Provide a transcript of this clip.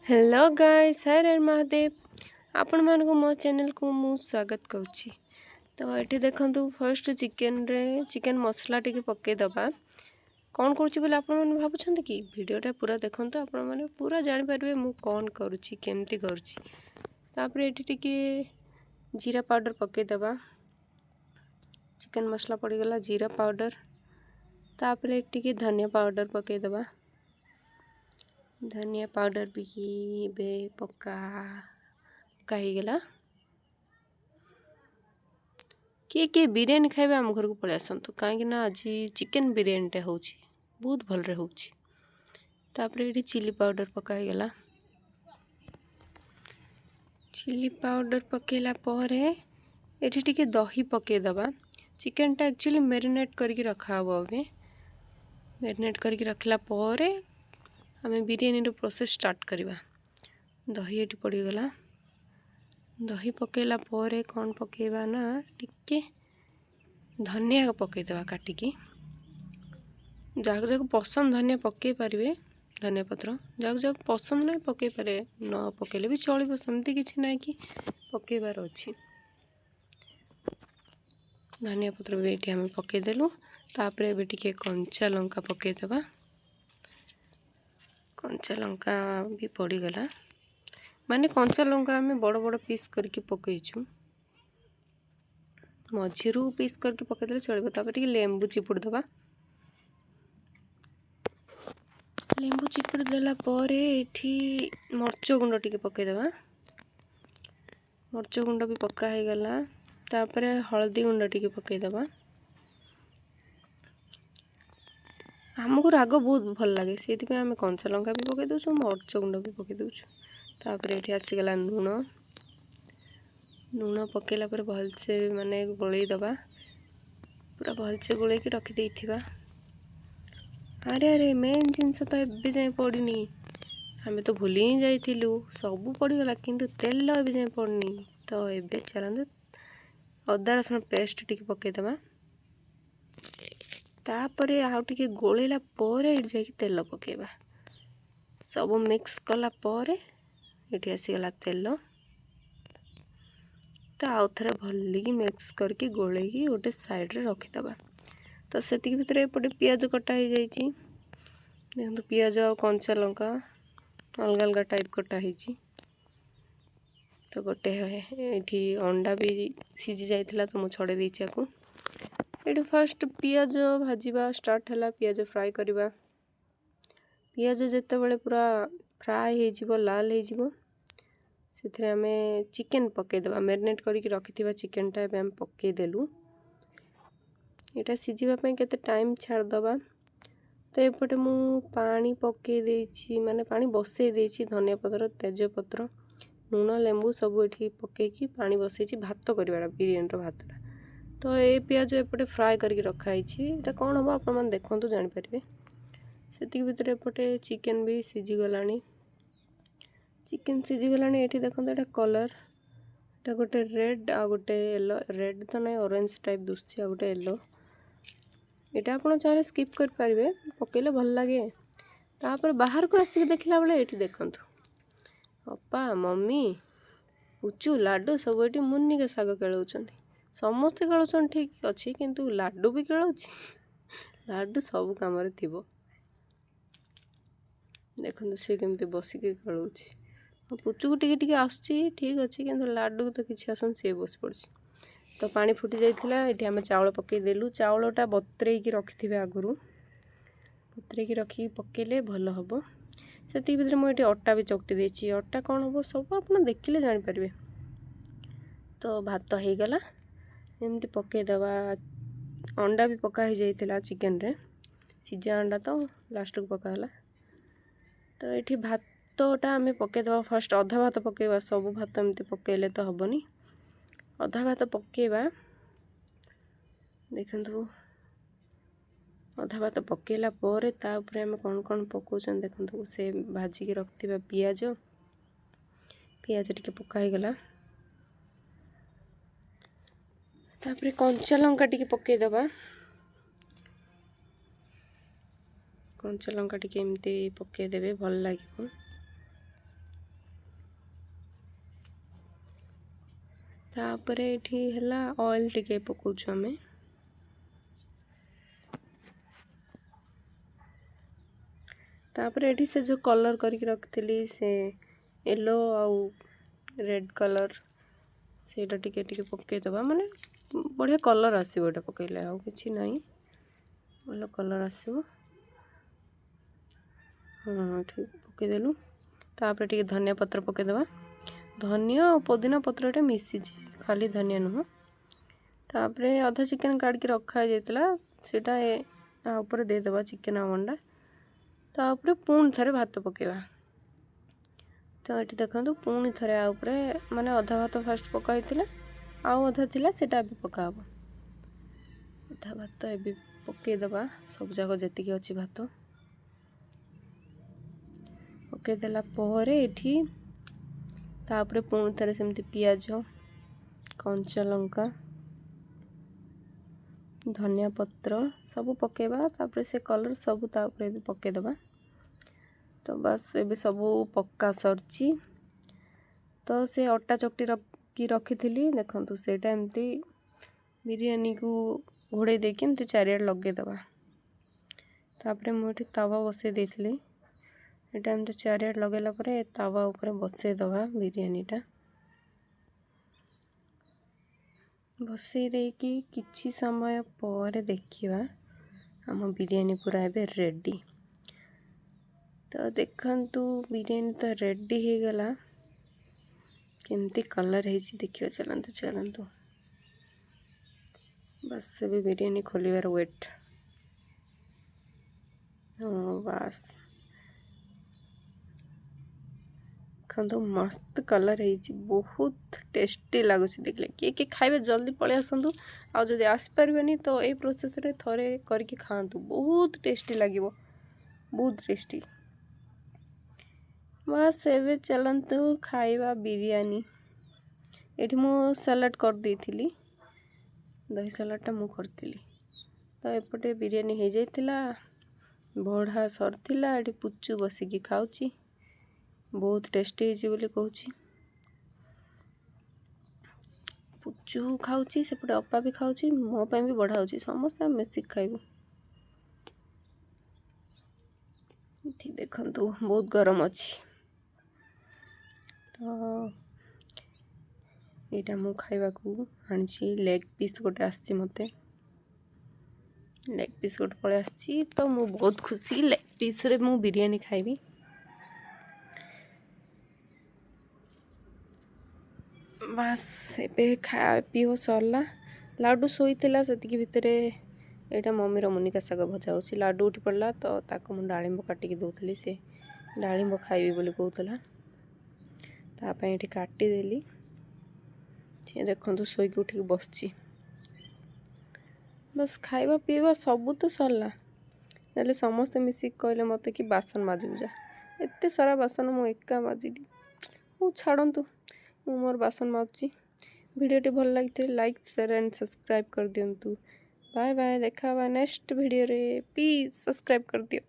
Hello guys, हर हर महादेव। आपण मानको मो चैनल को मु स्वागत करुच्ची। तो ये देखो फर्स्ट चिकन मसला टी पकई दबा कौन करुच्ची बोले आपण मैंने भावुं कि वीडियोटा पूरा देखो आपण मैंने पूरा जानीपर मु कौन करुच्ची केमती करुच्ची। तापर ये जीरा पाउडर पकई दबा। चिकन मसला पड़गला जीरा पाउडर। तापर ये धनिया पाउडर पकई दबा। धनिया पाउडर भी बे पक्का गला किए बिरियानी खाइबा आम घर को पलि आसतु कहीं आज चिकन बिरियानीटा हो बहुत भलरे हो। ये चिली पाउडर पकाईगला। चिली पाउडर पकेला ये दही पकईदबा। चिकनटा एक्चुअली मैरिनेट करके रखा हबो। मैरिनेट करके रखला आम बिरियानी प्रोसेस स्टार्ट करवा। दही ये पड़गला। दही पकेला कौन पकेबा ना टिके धनिया पकईदबा काटिकी। जहाँ जहाँ पसंद धनिया पकई पारे धनिया पत्र जहाँ जहाँ पसंद नहीं पकई पारे न पकेले भी चलो सेमती किसी ना कि पकईबार अच्छी। धनिया पत्र भी ये आम पकईदेलु। तापर ये टिके कंचा लंका पकईदबा। कंचा लंका भी पड़गला माने कंचा लंका आम बड़ बड़ पीस करके पकईचु। मझीरू पीस करके पकईदे चलो। तापर लेंबू चिपुड़ दबा। लेंबू चिपुड़ देला ये मर्च गुंड टी पकईदबा। मर्च गुंड भी पका हो गला। तापर हल्दी गुंड टी पकईदबा। आमको राग बहुत भल लगे से आम कंचा लंका भी पकई दौ मर्च गुंड भी पकई दौ। तापर ये आसीगला लुण। लुण पकेला भलसे माने गोलई दबा। पूरा भलसे गोल रखी अरे अरे मेन जिनस तो एबे जाए पड़नी। आम तो भूली ही जाइलु सब पड़गला किंतु तेल एबे जाए पड़नी। तो एबे चलते अदा रसुण पेस्ट टी पकईदबा। तापर आउ टिके गोलेला जाके तेल पकेबा। सब मिक्स कला ये आसीगला तेल। तो आउ थे भल मिक्स करके गोल गोटे साइड रे रखीदबा। तो से भितर एपटे पियाज कटा हो जाइए। देखो पियाज आ कंचा लंका अलग अलग टाइप कटा हो। तो गोटे ये अंडा भी सीझी जाइए तो मुझे छड़े देची को। ये फास्ट पियाज भाजवा स्टार्ट है। पियाज फ्राए करवा। पियाज जिते बड़े पूरा फ्राए हो लाल हो से आम चिकेन पकईदबा। मैरिनेट करके रखी चिकेनटा आम पकईदेलु। यहाँ सीझापी के टाइम छाड़दबा। तो एपटे मु पानी पकई देछि माने पानी बसई देछि। धनिया पत्र तेजपत्र लुण लेंबू सब ये पकईकी पानी बसई भात करवा बिरियानी भातटा। तो ये पियाज एपटे फ्राए करके रखाई। ये कौन हम आप देखु जानीपर से भितर एपटे चिकेन भी सीझी गला। चिकेन सीझी गला। ये देखो ये कलर ये गोटे रेड आ गोटे येलो। रेड तो नहीं ऑरेंज टाइप दुसुची आ गोटे येलो। यहाँ आप चाहे स्किप करेंगे पकईले भल लगे। तापर बाहर को आसिक देखला बेले ये देखु अपा मम्मी पुचू लाडू सब ये मुनिके साग खेलाउछन। समस्ते खेलुन ठीक अच्छे किंतु लाडू भी खेलुची। लाडू सब कम थी देखो सी केमती बसिक खेलुची। पुचू को टिके आसुची ठीक अच्छे किंतु लाडू तो किसी आसन सी बस पड़ी। तो पानी फुटी जाइए। ये आम चाउल पकईदेलु। चाउलटा बतरेकी रखि थे आगु बतरेकी रखी पकईले भल हम। से भितर मुझे अटा भी चकटी देछि। अटा कौन हम सब आप देखिले जानीपर। तो भात हो गला एमती पकईदबा। अंडा भी पका ही जाइए चिकेन रे सीझा अंडा तो लास्ट को पकाला। तो ये भातटा आम पकईदबा। फास्ट अधा भात पकईबा सब भात एमती पकईले तो हेनी। अधा भात पकईबा देखु अधा भात पकईला तापर आम कौन कौन पकाउछन देखु से भाजिक रखि पियाज पियाज टिके पका गला। तापर कंचा लंका टिके पकईदबा। कंचा लंका टिके एमती पकईदेवे भल लगे। तापरे एठी हला ऑयल टिके पकाउछु आमे तापरे एठी से जो कलर करके रखथिली से येलो आउ रेड कलर सेटा टिके टिके पके दबा माने बढ़िया कलर आसीबो एटा पकेले आउ किछि नाही भलो कलर आसीबो ठीक पके देलु तापरे टिके धनिया पत्र पके दबा धनिया और पुदीना पत्रटा मिसी खाली धनिया नुह तापरे अधा चिकन काट के रखा जाइतला सेटा आ ऊपर दे देबा चिकन अंडा तापरे पुणी थरे भात पकेबा तो ये देखो पुणी थरे आ ऊपर माने अधा भात फास्ट पका होइतिला आउ अधा थिला सेटा भी पका हबो अधा भात एबे पके दबा सब जाक जेतिकी अछि भात पके देला परे एठी तापरे पुणी थरे सेमती पियाज कंचा लंका धनिया पत्र सब पकेबा तापरे से कलर सब तापरे भी पके दबा तो बस एबे सब पक्का सरची तो से अट्टा चकटी रखी थी देखंतु सेटा एमती बिरयानी को घोड़े देके एमती चारियाड लगे दबा तापरे मुठी तावा बसे देथिली एटा एमती चारियाड लगेला परे तावा ऊपर बसे दबा बिरयानीटा बसे देकी किछि समय पर देखिबा हम बिरयानी पूरा एबे रेडी तो देखंतु बिरयानी तो रेडी हो गला केमती कलर है देखियो चलंतु चलंतु बस एबे बिरयानी खोलिबार वेट बस देखो मस्त कलर है बहुत टेस्टी लगुच देखले किए खाइबे जल्दी पळे आसंतु आ जदि आस परबेनी तो ए प्रोसेस रे थरे करके खांतु बहुत टेस्टी लागिवो बहुत टेस्टी बस एबे चलंतु खाइबा बिरयानी एठी मु सलाड कर देथिली दही सलाडटा मु करथिली तो एपटे बिरयानी हो जाइतिला बढा सरथिला एठी पुच्चू बसिकी खाउची बहुत टेस्टी है बोली कहूची पुच्चू खाउची सेपटे अपा भी खाउची मो पे भी बढ़ा होची समस्त मिसिक खाइबो इथि देखंतु बहुत गरम अछि तो एटा मु खाइबा को आनची लेग पीस गोटे आछि मते लेग पीस गोटे पळे आछि तो मु बहुत खुशी लेग पीस रे मु बिरयानी खाइबी बस एबे खा पीओ सरला लाडू सोईतिला सेतिकी भितरे एटा मम्मी मुनिका साग भजा होची लाडू उठी पड़ला तो ताको मु डाळिंब काटिकी दउथली से डाळिंब खाइबी बोली कहउतला ता पय एठी काटी देली से देखंतु सोईकी उठी बसची बस खाइबा पीवा सब तो सरला नले समस्त मिसी कहले मते कि बासन माजू जा एते सारा बासन मु एका माजिली ओ छाड़ंतु मु मोर बासन माजुची वीडियोटी भल लगी लाइक शेयर एंड सब्सक्राइब कर दियंतु बाय बाय देखा नेक्स्ट वीडियो रे प्लीज सब्सक्राइब कर दियो।